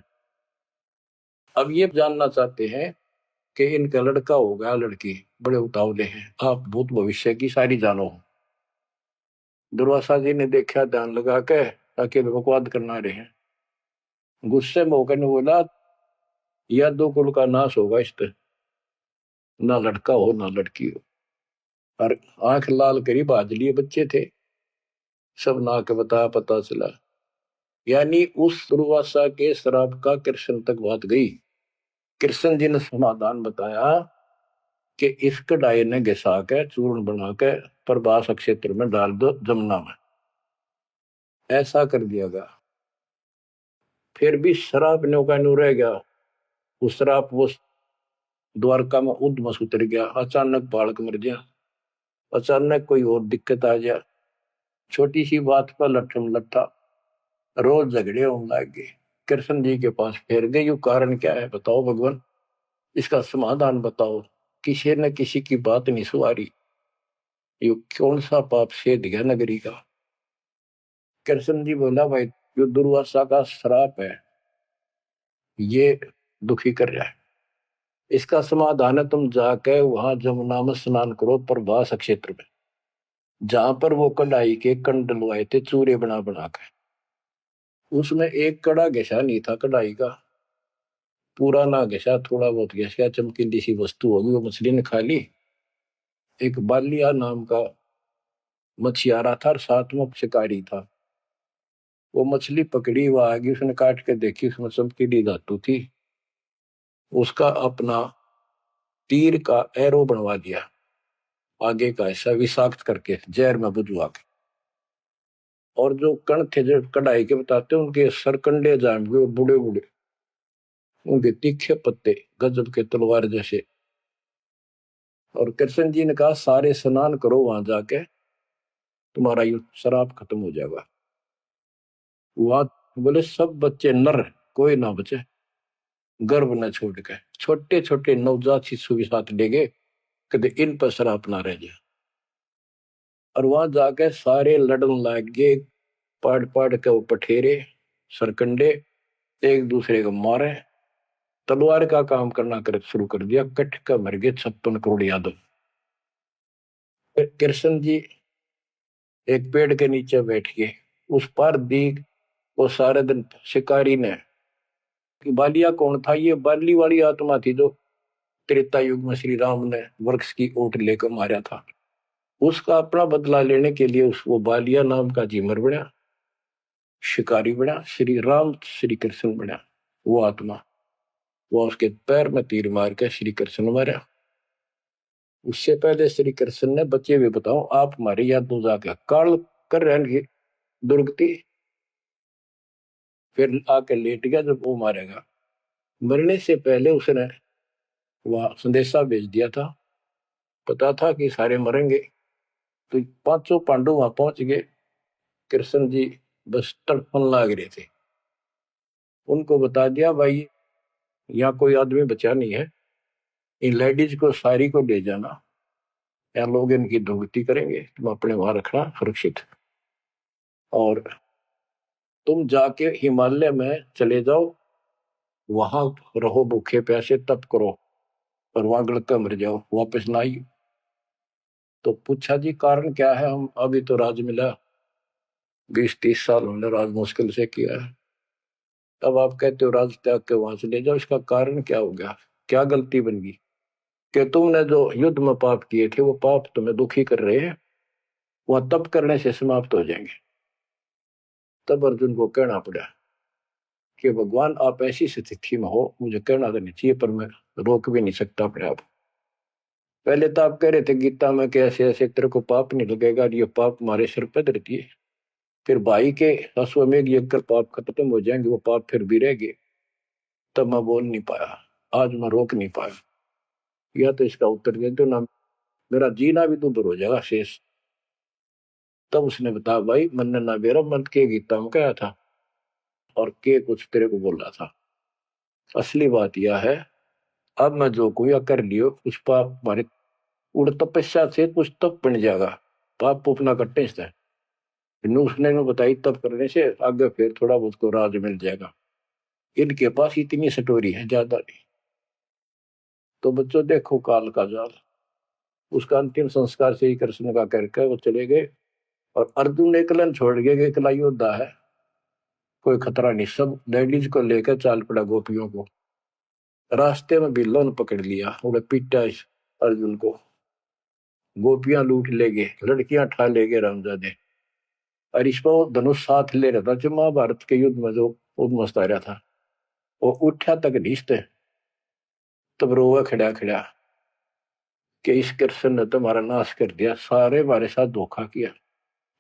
अब ये जानना चाहते हैं कि इनका लड़का होगा लड़की, बड़े उतावले हैं, आप भूत भविष्य की सारी जानो। दुर्वासा जी ने देखा ध्यान लगा के, ताकि बकवाद करना रहे हैं। गुस्से में होकर ने बोला या दो कुल का नाश होगा इस पे, ना लड़का हो ना लड़की हो। और आंख लाल करी बाज लिए बच्चे थे सब, ना के बताया पता चला। यानी उस दुर्वासा के श्राप का कृष्ण तक बात गई। कृष्ण जी ने समाधान बताया कि इस कढ़ाई ने घिसा के चूर्ण बना के प्रभास क्षेत्र में डाल दो जमुना में। ऐसा कर दिया गया। फिर भी श्राप न्यो का न्यू रह गया। उस श्राप वो द्वारका में उद्मस उतर गया। अचानक बालक मर गया, अचानक कोई और दिक्कत आ गया, छोटी सी बात पर लट्ठम लट्ठा, रोज झगड़े होने लग गए। कृष्ण जी के पास फिर गए, यू कारण क्या है बताओ भगवान, इसका समाधान बताओ। किसी न किसी की बात नहीं सुहारी, यू कौन सा पाप सेध गया नगरी का? कृष्ण जी बोला भाई जो दुर्वासा का श्राप है ये दुखी कर रहा है, इसका समाधान है तुम जाके वहां जमुना में स्नान करो प्रभास क्षेत्र में, जहां पर वो कढ़ाई के कंड डलवाए थे चूरे बना बना कर। उसमें एक कड़ा घिसा नहीं था कढ़ाई का, पूरा ना घिसा, थोड़ा बहुत घिस गया, चमकीली सी वस्तु होगी, वो मछली ने खा ली। एक बालिया नाम का मछियारा था और साथ में शिकारी था। वो मछली पकड़ी, वो आगे उसने काट के देखी, उसमें चमकीली धातु थी। उसका अपना तीर का एरो बनवा दिया, आगे का ऐसा विषाक्त करके जहर में बुझवा के। और जो कण थे जो कढ़ाई के बताते उनके सरकंडे जाम गए, बूढ़े बूढ़े, उनके तीखे पत्ते गजब के तलवार जैसे। और कृष्ण जी ने कहा सारे स्नान करो वहां जाके, तुम्हारा ये शराब खत्म हो जाएगा। वहां बोले सब बच्चे नर, कोई ना बचे, गर्भ न छोड़ के, छोटे छोटे नवजात शिशु के साथ ले गए, कदे इन पर शराब ना रह जाए। और वहां जाके सारे लड़न लग गए, पाड़ पाड़ के वो पठेरे सरकंडे एक दूसरे को मारे, तलवार का काम करना कर शुरू कर दिया। कट का मर गए 56 करोड़ यादव। कृष्ण जी एक पेड़ के नीचे बैठ के उस पार दी, वो सारे दिन शिकारी ने कि बालिया कौन था, ये बाली वाली आत्मा थी जो त्रेता युग में श्री राम ने वृक्ष की ओट लेकर मारा था। उसका अपना बदला लेने के लिए उस वो बालिया नाम का जीमर बना, शिकारी बना, श्री राम श्री कृष्ण बना। वो आत्मा वो उसके पैर में तीर मार के श्री कृष्ण मारा। उससे पहले श्री कृष्ण ने बच्चे भी बताओ आप हमारे यहाँ तो जाके काल कर रहेंगे दुर्गति, फिर आके लेट गया जब वो मारेगा। मरने से पहले उसने वह संदेशा भेज दिया था, पता था कि सारे मरेंगे। तो पांचों पांडव वहां पहुंच गए, कृष्ण जी बस तड़पन लाग रहे थे। उनको बता दिया भाई यहाँ कोई आदमी बचा नहीं है, इन लेडीज को सारी को ले जाना, या लोग इनकी दुर्गति करेंगे, तुम अपने वहां रखना सुरक्षित, और तुम जाके हिमालय में चले जाओ, वहां रहो भूखे प्यासे तप करो, और वहां गड़का मर जाओ, वापस ना आई। तो पूछा जी कारण क्या है, हम अभी तो राज मिला, 20-30 साल हमने राज मुश्किल से किया है, अब आप कहते हो राज त्याग के वहां चले जाओ, इसका कारण क्या हो गया, क्या गलती बन गई कि तुमने जो युद्ध में पाप किए थे वो पाप तुम्हें दुखी कर रहे हैं, वह तप करने से समाप्त हो जाएंगे। तब अर्जुन को कहना पड़ा कि भगवान आप ऐसी स्थिति में हो, मुझे कहना तो नहीं चाहिए पर मैं रोक भी नहीं सकता अपने आप। पहले तो आप कह रहे थे गीता में कि ऐसे ऐसे तेरे को पाप नहीं लगेगा, ये पाप हमारे सिर पर धरती है, फिर भाई के अश्वमेध यज्ञ कर पाप खत्म हो जाएंगे, वो पाप फिर भी रह गए। तब मैं बोल नहीं पाया, आज मैं रोक नहीं पाया, या तो इसका उत्तर दे दो ना, मेरा जीना भी दूभर हो जाएगा शेष। तब उसने बताया भाई मन ना बेरा मन के गीता में कहा था, और के कुछ तेरे को बोल रहा था। असली बात यह है अब मैं जो कोई कर लियो उस पाप हमारे उड़ तपस्या से कुछ तप बन जाएगा, पाप अपना कट्टे से उसने बताई तप करने से आगे फिर थोड़ा बहुत को राज मिल जाएगा। इनके पास इतनी स्टोरी है ज्यादा नहीं। तो बच्चों देखो काल का जाल, उसका अंतिम संस्कार श्री कृष्ण का करके वो चले गए, और अर्जुन एकलन छोड़ गए कि एकला योद्धा है, कोई खतरा नहीं, सब लेडीज को लेकर चाल पड़ा गोपियों को। रास्ते में बिल्लो ने पकड़ लिया, उन्हें पीटा इस अर्जुन को, गोपियां लूट ले गए, लड़कियां ठा ले गए रामजादे, और इसको धनुष साथ ले रहा था जो महाभारत के युद्ध में जो उद्मस्त आ रहा था, वो उठा तक नीचते, तब रोवा खड़ा खड़ा कि इस कृष्ण ने तुम्हारा नाश कर दिया, सारे हमारे साथ धोखा किया,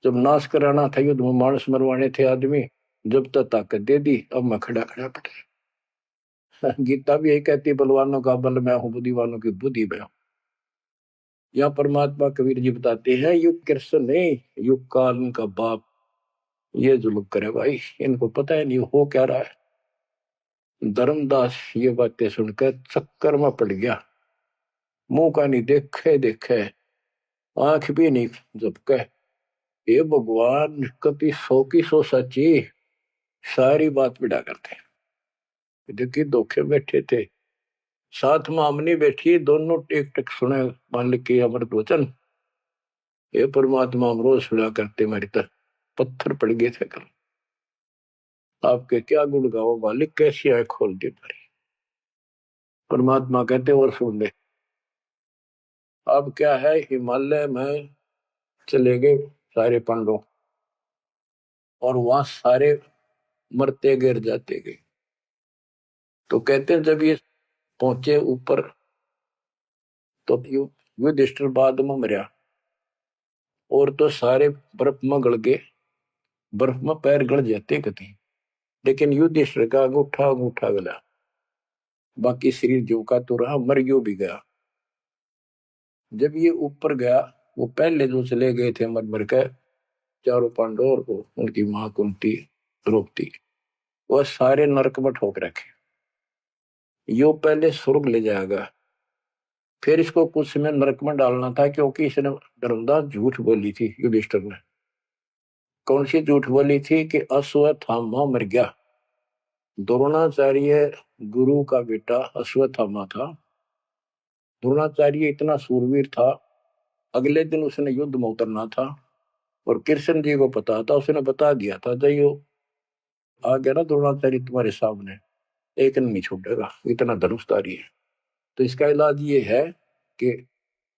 जब नाश कराना था युद्ध में मानस मरवाने थे आदमी, जब तक ताकत दे दी अब मैं खड़ा खड़ा पड़ा। गीता भी यही कहती है बलवानों का बल मैं हूं, बुद्धिवानों की बुद्धि मैं हूं। यहाँ परमात्मा कबीर जी बताते हैं युग कृष्ण नहीं, युग काल इनका बाप ये जुल्म करे भाई, इनको पता है नहीं हो क्या रहा है। धर्मदास ये बातें सुनकर चक्कर में पड़ गया, मुंह का नहीं देखे देखे, आंख भी नहीं झपके, ये भगवान कभी 100 की 100 सच्ची सारी बात बिड़ा करते। देखिए धोखे बैठे थे, साथ में हमने बैठी, दोनों टेक टेक सुने मालिक के अमृत वचन, ये परमात्मा हम रोज सुना करते, मेरी तरह पत्थर पड़ गए थे कल, आपके क्या गुण गाओ मालिक, कैसी आंख खोल दी मारी। परमात्मा कहते और सुन ले। अब क्या है, हिमालय में चले गए सारे पांडव, और वहां सारे मरते गिर जाते गए। तो कहते हैं जब ये पहुंचे ऊपर तो युधिष्ठिर बाद में मरा, और तो सारे बर्फ में गड़ गए, बर्फ में पैर गड़ जाते कभी, लेकिन युधिष्ठिर का अंगूठा अंगूठा गला, बाकी शरीर जो का तो रहा, मर गयो भी गया। जब ये ऊपर गया, वो पहले जो चले गए थे मर मर के चारों पांडव और उनकी मां कुंती द्रौपदी, वह सारे नरक में ठोक रखे। यो पहले स्वर्ग ले जाएगा, फिर इसको कुछ समय नरक में डालना था, क्योंकि इसने धर्मदास झूठ बोली थी युधिष्ठिर ने, कौन सी झूठ बोली थी कि अश्वत्थामा मर गया। द्रोणाचार्य गुरु का बेटा अश्वत्थामा था। द्रोणाचार्य इतना सूरवीर था, अगले दिन उसने युद्ध में उतरना था और कृष्ण जी को पता था, उसने बता दिया था जयो आ गया ना द्रोणाचार्य तुम्हारे सामने, एक नहीं छूटेगा, इतना धनुषधारी है। तो इसका इलाज ये है कि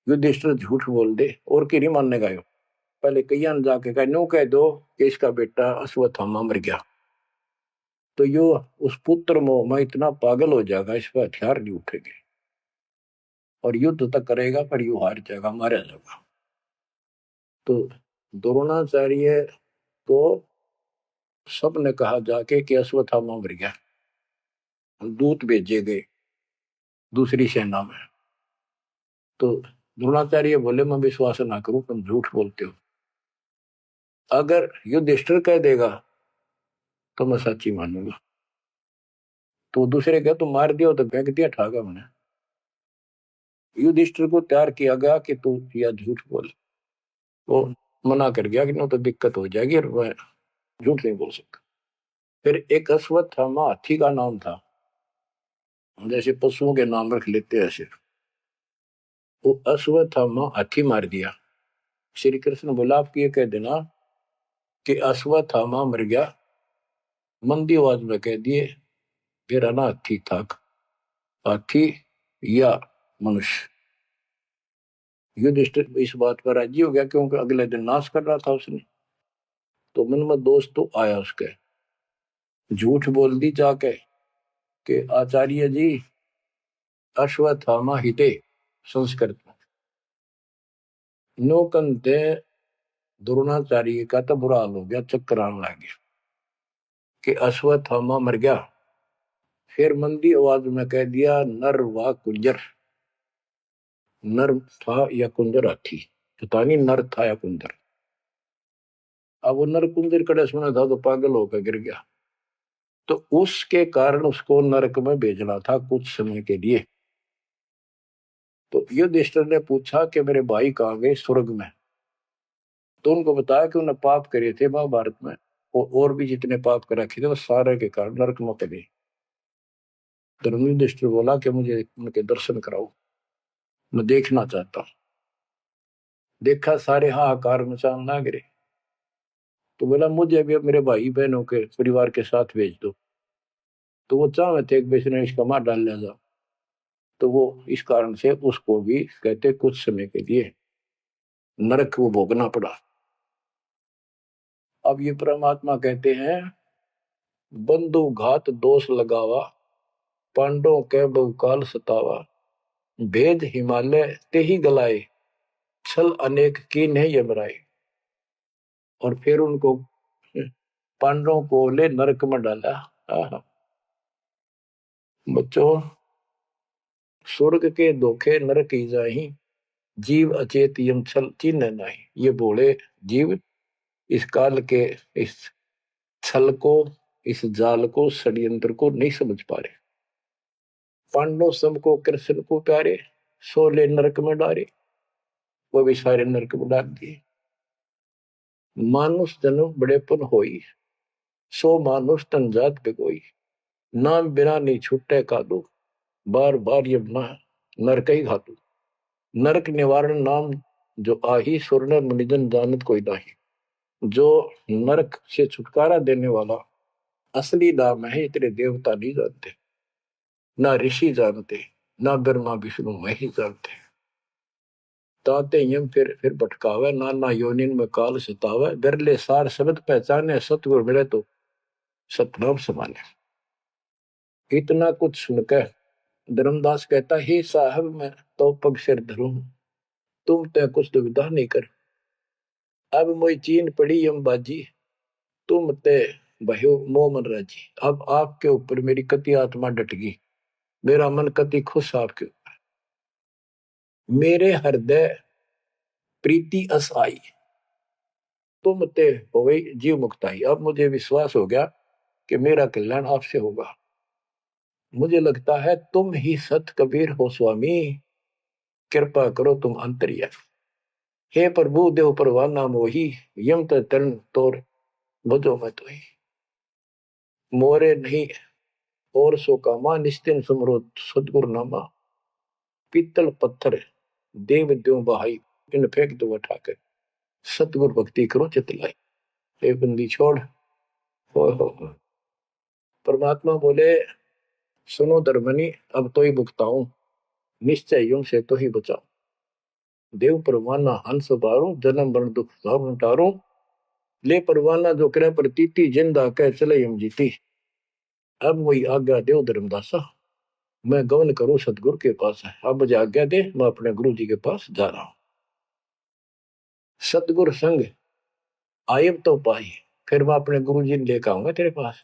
युधिष्ठिर झूठ बोल दे और की नहीं मानने का। पहले कैया ने जाके कहा नो कह दो कि इसका बेटा अश्वत्थामा मर गया, तो यो उस पुत्र मोह में इतना पागल हो जाएगा, इस पर हथियार नहीं उठेंगे और युद्ध तक करेगा, पर यू हार जाएगा, मारा जाएगा। तो द्रोणाचार्य को सबने कहा जाके कि अश्वत्थामा मर गया। दूत भेजे गए दूसरी सेना में, तो द्रोणाचार्य बोले मैं विश्वास ना करूं, तुम झूठ बोलते हो। अगर युधिष्ठिर कह देगा तो मैं सच्ची मानूंगा। तो दूसरे कह तुम मार दिया तो फेंक दिया ठागा मैंने। युधिष्ठिर को तैयार किया गया कि तू या झूठ बोल। वो मना कर गया कि नो तो दिक्कत हो जाएगी और मैं झूठ नहीं बोल सकता। फिर एक अश्वत्थामा हाथी का नाम था, जैसे पशुओं के नाम रख लेते हैं ऐसे। वो अश्वत्थामा हाथी मार दिया। श्री कृष्ण बोला आप ये कह देना कि अश्वत्थामा मर गया, मंदी आवाज में कह दिए मेरा ना हाथी था, हाथी या मनुष्य। युधिष्ठिर इस बात पर राजी हो गया क्योंकि अगले दिन नाश कर रहा था उसने। तो मन में दोष तो आया उसके, झूठ बोल दी जाके कि आचार्य जी अश्वत्थामा हिते संस्कृत में नो कंते। द्रोणाचार्य का तो बुरा हाल हो गया, चक्कर आने लग गया कि अश्वत्थामा मर गया। फिर मंदी आवाज में कह दिया नर व कुंजर। नर था या कुंजर हाथी, पता नहीं नर था या कुंजर। अब वो नर कुंजर कड़े सुना था तो पागल होकर गिर गया। तो उसके कारण उसको नरक में भेजना था कुछ समय के लिए। तो युधिष्ठिर ने पूछा कि मेरे भाई कहाँ गए स्वर्ग में। तो उनको बताया कि उन्होंने पाप करे थे महाभारत में, और भी जितने पाप कर रखे थे वो सारे के कारण नरक में पड़े। धर्म युधिष्ठिर बोला कि मुझे उनके दर्शन कराओ, मैं देखना चाहता हूं। देखा सारे हाहाकार मचान ना गिरे। तो बोला मुझे भी मेरे भाई बहनों के परिवार के साथ भेज दो। तो वो चाहे थे बेचने इसका मार डाल लिया जा। तो वो इस कारण से उसको भी कहते कुछ समय के लिए नरक को भोगना पड़ा। अब ये परमात्मा कहते हैं बंधु घात दोष लगावा, पांडवों के बहुकाल सतावा, भेद हिमालय ते ही गलाए, छल अनेक की नहीं यमराए। और फिर उनको पांडवों को ले नरक में डाला। बच्चों स्वर्ग के धोखे नरक ही जाही, जीव अचेत यम छल चिन्ह नहीं। ये बोले जीव इस काल के इस छल को, इस जाल को, षड्यंत्र को नहीं समझ पा रहे। पांडव सबको कृष्ण को प्यारे, सोले नरक में डारे, वो भी सारे नरक में डाल दिए। मानुष जन्म बड़ेपन होई, सो मानुष तन जात बिगोई, नाम बिना नहीं छुट्टे कादू, बार बार ये ना नरक ही घातू। नरक निवारण नाम जो आही, सुरनर मुनिजन जानत कोई नाही। जो नरक से छुटकारा देने वाला असली नाम है, इतने देवता नहीं जानते, ना ऋषि जानते, ना ब्रह्मा विष्णु मही जानते। ताते यम फिर भटकावे, नाना योनिन में काल सतावे, बिरले सार शब्द पहचाने, सतगुरु मिले तो सतनाम समाने। इतना कुछ सुनकर धर्मदास कहता हे साहब मैं तो पग सिर धरूं, तुम ते कुछ दुविधा नहीं कर। अब मोई चीन पड़ी यम बाजी, तुम ते भयो मोह मन राजी। अब आपके ऊपर मेरी कति आत्मा डट गई, मेरा मन कति खुश आपके ऊपर। मेरे हृदय प्रीति अस आई, तुम ते हो गई जीव मुक्ताई। अब मुझे विश्वास हो गया कि मेरा कल्याण आपसे होगा। मुझे लगता है तुम ही सत कबीर हो स्वामी, कृपा करो तुम अंतर्यामी। हे प्रभु देव परवाना मोही, यम तरण तोर बजो मैं तो ही मोरे नहीं और सो कामा निस्तिन सुमरो सदगुरु नामा पीतल पत्थर देव द्यों बहाई इन फेंक दो उठा कर सतगुरु भक्ति करो चितलाई ये बंदी छोड़ हो। परमात्मा बोले सुनो धर्मनी अब तो ही भुगताऊं निश्चय यूं से तो ही बचाऊं देव परवाना हंस बारू जन्म बन दुख सब टारू ले परवाना जो करे प्रतीति जिंदा कह चले हम जीती अब वही आज्ञा देव धर्मदासा मैं गमन करूं सतगुरु के पास है अब मुझे आज्ञा दे मैं अपने गुरु जी के पास जा रहा हूं सतगुरु संग आयब तो पाई फिर मैं अपने गुरु जी ने लेकर आऊंगा तेरे पास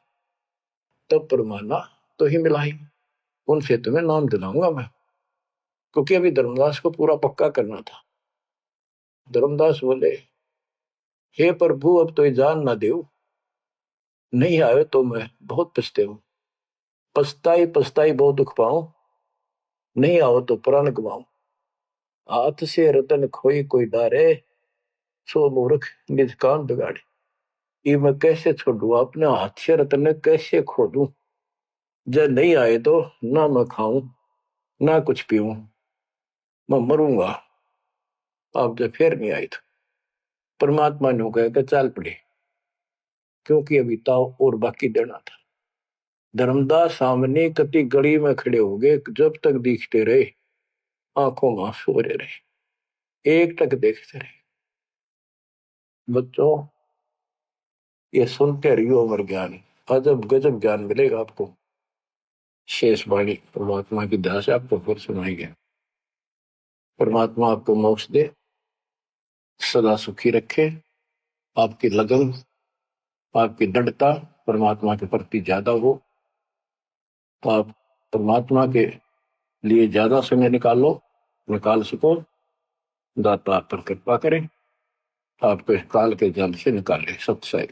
तब परमाना तो ही मिलाई उनसे तुम्हें नाम दिलाऊंगा मैं क्योंकि अभी धर्मदास को पूरा पक्का करना था धर्मदास बोले हे प्रभु अब तो जान ना देव नहीं आए तो मैं बहुत पछते हूं पछताई पछताई बहुत दुख पाऊं नहीं आओ तो प्राण गवाऊं हाथ से रतन खोई कोई डारे सो मूर्ख निज कान बिगाड़े ये मैं कैसे छोड़ू अपने हाथ से रतन कैसे खो दूं जब नहीं आए तो ना मैं खाऊं ना कुछ पीऊं मैं मरूंगा आप जब फिर नहीं आए तो परमात्मा ने कहा कि चल पड़े क्योंकि अभी ताव और बाकी देना था धर्मदास सामने कति गली में खड़े हो गए जब तक दिखते रहे आंखों में आंसू भरे रहे एक टक देखते रहे बच्चों ये सुनते रहियो अमर ज्ञान अजब गजब ज्ञान मिलेगा आपको शेष वाणी परमात्मा की दया से आपको फिर सुनाएंगे परमात्मा आपको मोक्ष दे सदा सुखी रखे आपकी लगन आपकी दृढ़ता परमात्मा के प्रति ज्यादा हो तो आप परमात्मा के लिए ज्यादा समय निकाल सको दाता आप पर कृपा करें आपको इस काल के जल से निकाले सत्संग